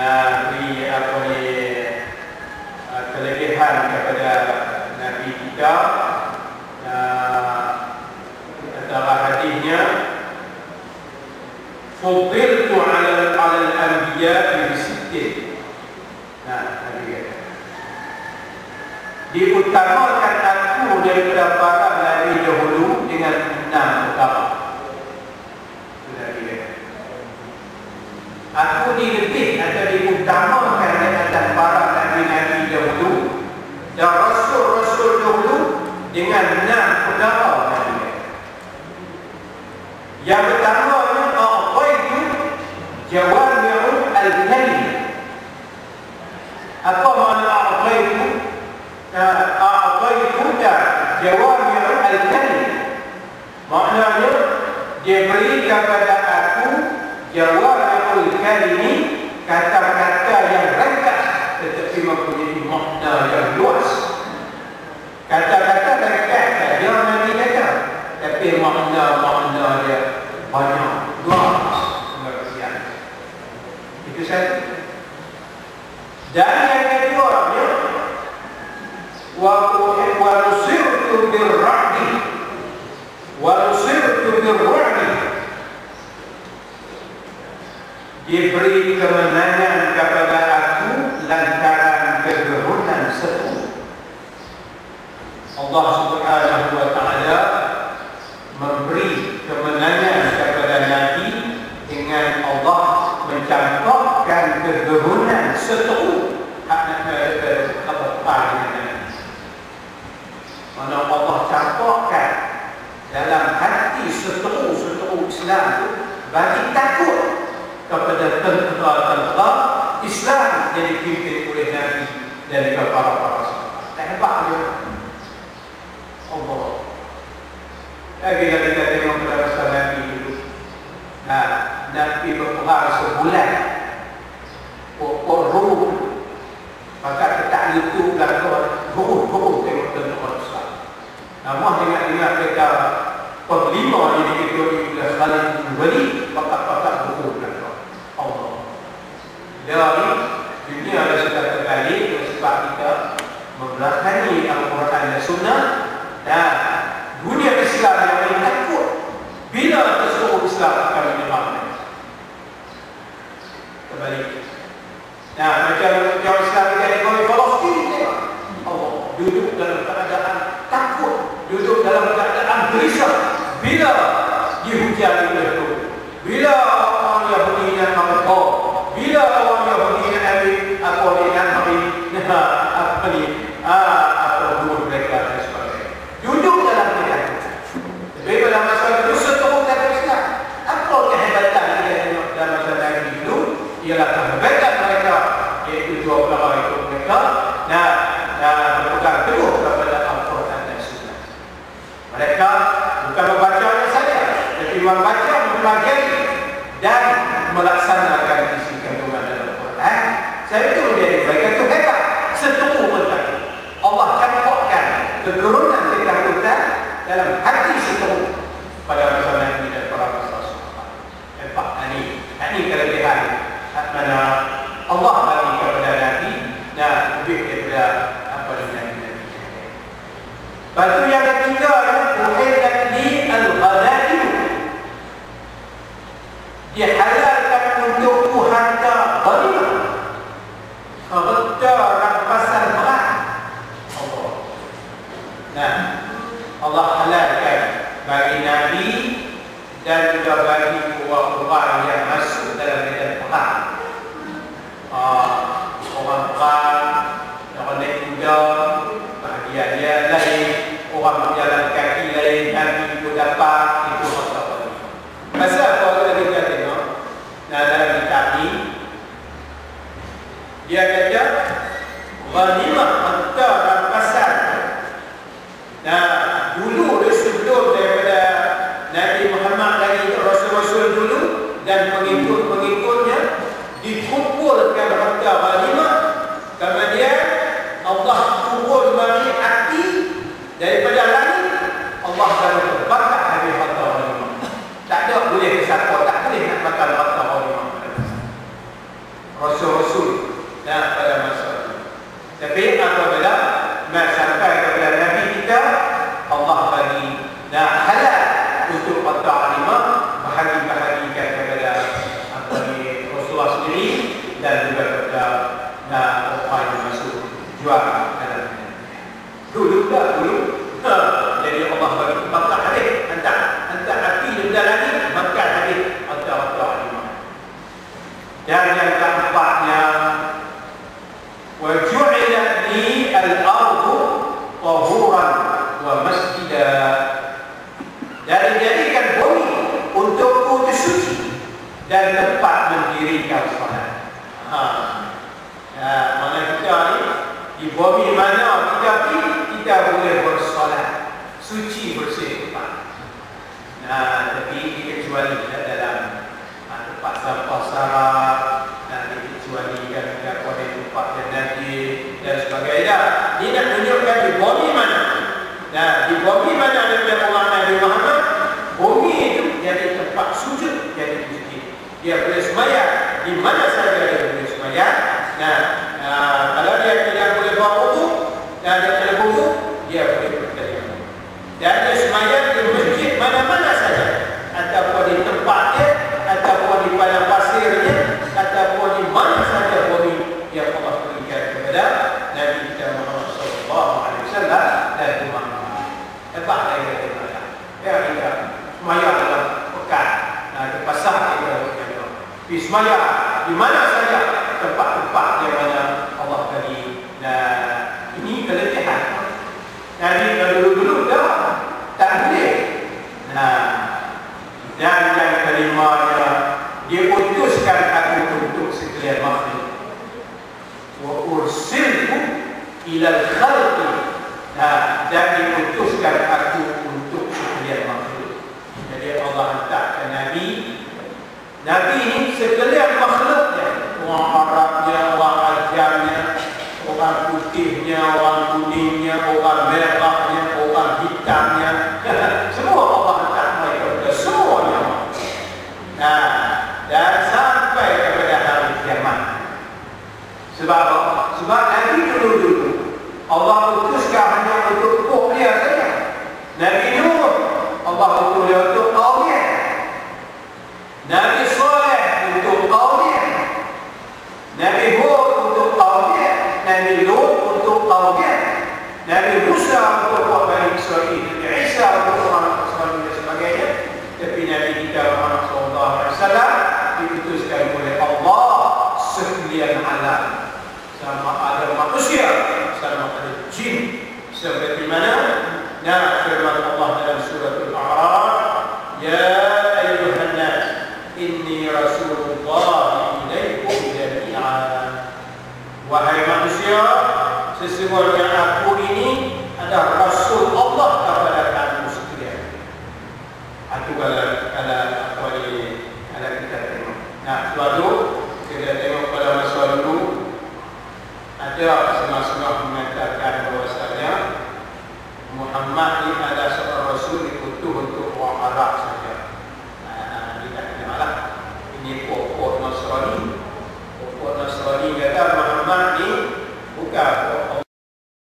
beri apa ni kelebihan kepada Nabi kita. Antara hadisnya, fuddiltu 'ala al-anbiya bi sittin. Nabi kata, diutamakan aku daripada para nabi dahulu dengan 6 perkara. Aku dilebih atau diutamakan di atas para nabi-nabi dahulu dan rasul-rasul dahulu dengan 6 perkara. Yang pertamanya, a'taitu jawami'ul al-kalim. Apa makna a'taitu? A'taituka jawami'ul al-kalim. Maknanya, dia beri kepada aku jawami'ul kalimi, kata-kata yang ringkas tetapi mempunyai makna yang luas. Kata-kata ringkas saja Nabi kata, tapi makna-makna dia banyak, luas. Itu satu. Dan yang kedua dia, wa nusirtu bir-ra'di, wa nusirtu bir-ra'di. Diberi kemenangan kepada aku lantaran kegerunan seru. Allah Subhanahu wa ta'ala memberi kemenangan kepada Nabi dengan Allah mencampurkan kegerunan seru. Mana Allah campurkan dalam hati seru Islam itu bagi takut kepada tentera-tentera Islam yang dipimpin oleh Nabi dan juga para sahabat. Tak hebat dia. Allah. Bila kita tengok pada masa Nabi dulu, Nabi berperang sebulan. Rum, maka kita YouTube belakang Rum tengok tentera Islam. Namah ingat mereka Panglima yang diketuai oleh Khalid bin Walid, pakat-pakat Rum belakang. Allah. Dari dunia ada sudah terbalik sebab kita membelakangi Al-Quran dan Sunnah, dan dunia Islam yang paling takut bila seluruh Islam akan menyerang. Terbalik. Macam Islam yang di Palestin, Allah duduk dalam keadaan takut, duduk dalam keadaan gelisah bila dihujani oleh Tuhan. Bila orang Yahudi yang mengkau, bila orang Yahudi yang ambil apa yang apa bunuh mereka dan sebagainya. Duduk dalam ketakutan. Tapi pada masa itu seterus kata Islam. Apa kehebatan yang dalam masa Nabi dulu? Ialah kehebatan mereka, iaitu 2 perkara itu mereka berpegang teguh kepada Al-Quran dan Sunnah. Mereka bukan membacanya saja, tapi membaca, mempelajari dan melaksanakan isi kandungan dalam Al-Quran. Saya itu menjadi mereka itu hebat. Seteru mereka. Allah campurkan kegerunan ketakutan dalam hati seteru pada masa Nabi dan para sahabat. Hebat. Ini kelebihan mana Allah bagi kepada Nabi dan lebih daripada apa yang Nabi. Lepas itu yang ketiga adalah uhillat li al-ghanaim. Dihalalkan untukku harta ghanimah, harta rampasan perang. Allah halalkan bagi Nabi dan juga bagi orang-orang yang masuk dalam medan perang. Orang perang, orang naik kuda, dia lain, orang berjalan kaki lain, Nabi itu dapat, itu masalah. Pasal apa kita tengok dalam kitab ini, dia kata ghanimah harta rampasan. Dulu sebelum daripada Nabi Muhammad lagi, Rasul-Rasul dulu dan pengikut-pengikutnya dikumpulkan harta ghanimah. Kemudian Allah turun bagi api daripada langit, Allah akan terbakar habis harta ghanimah. Tak ada boleh kesapa, tak boleh nak bakar harta ghanimah. Rasul-Rasul Tapi apabila sampai kepada Nabi kita, Allah bagi halal untuk at-ta'limah bahagi-bahagikan kepada Rasulullah sendiri dan juga kepada orang yang masuk jual dalam dulu. Jadi Allah bagi tempat hadis, hantar hati dia lagi makan hadis at-ta'limah. Dan yang keempatnya, wa ju'ilat li al-ardu tahuran wa masjida, dan dijadikan bumi untukku itu suci dan tempat mendirikan salat. Mana kita ni di bumi mana kita pergi, kita boleh bersolat suci bersih tempat. Tapi dikecuali dalam tempat sampah sarap, dikecualikan pada tempat yang najis dan sebagainya. Dia nak tunjukkan di bumi mana. Di bumi mana ada orang Nabi Muhammad, bumi itu jadi tempat sujud, jadi masjid. Dia boleh sembahyang di mana saja dia boleh sembahyang. Kalau dia tidak boleh buat wudu, dia tidak wudu, dia boleh bertayamum. Dan dia sembahyang di masjid mana-mana saja, ataupun di tempatnya, ataupun di padang pasirnya, ataupun di mana saja bumi yang Allah berikan kepada Nabi kita Muhammad SAW dan umat. Lepas dari kata kita semayang dalam pekan, di pasar kita di semayang di mana saja tempat-tempat yang mana Allah bagi. Ini keletihan. Jadi dulu-dulu dah tak boleh. Dan yang kelimanya, dia utuskan aku untuk sekalian makhluk. Wa ursilku ilal khalqi, dan diutuskan aku untuk sekalian makhluk. Jadi Allah hantarkan Nabi ini sekalian makhluknya, orang Arabnya, orang Ajamnya, orang putihnya, orang kuningnya, orang merahnya, orang hitamnya, semua Allah hantar mereka, semuanya. Dan sampai kepada hari kiamat. Sebab Nabi dulu Allah utuskan hanya untuk kaum dia saja. Nabi Nuh Allah utus dia untuk kaumnya. Nabi Saleh untuk kaumnya. Nabi Hud untuk kaumnya. Nabi Lut untuk kaumnya. Nabi Musa untuk kaum Bani Israel. Nabi Isa untuk orang Israel dan sebagainya. Tapi Nabi kita Muhammad SAW diutuskan oleh Allah sekalian alam. Sama ada manusia, sama ada jin. Seperti mana? Firman Allah dalam surah Al-A'raf, ya ayyuhan nas inni rasulullah ilaikum jami'an. Wahai manusia, sesungguhnya aku ini adalah Rasul Allah kepada kamu sekalian. Itu kalau kita tengok. Suatu kita tengok pada masa dulu, ada semua mengatakan bahwasanya Muhammad ini adalah seorang Rasul diutus untuk orang Arab saja. Kita kenal ini pokok Nasrani. Pokok Nasrani kata Muhammad ini bukan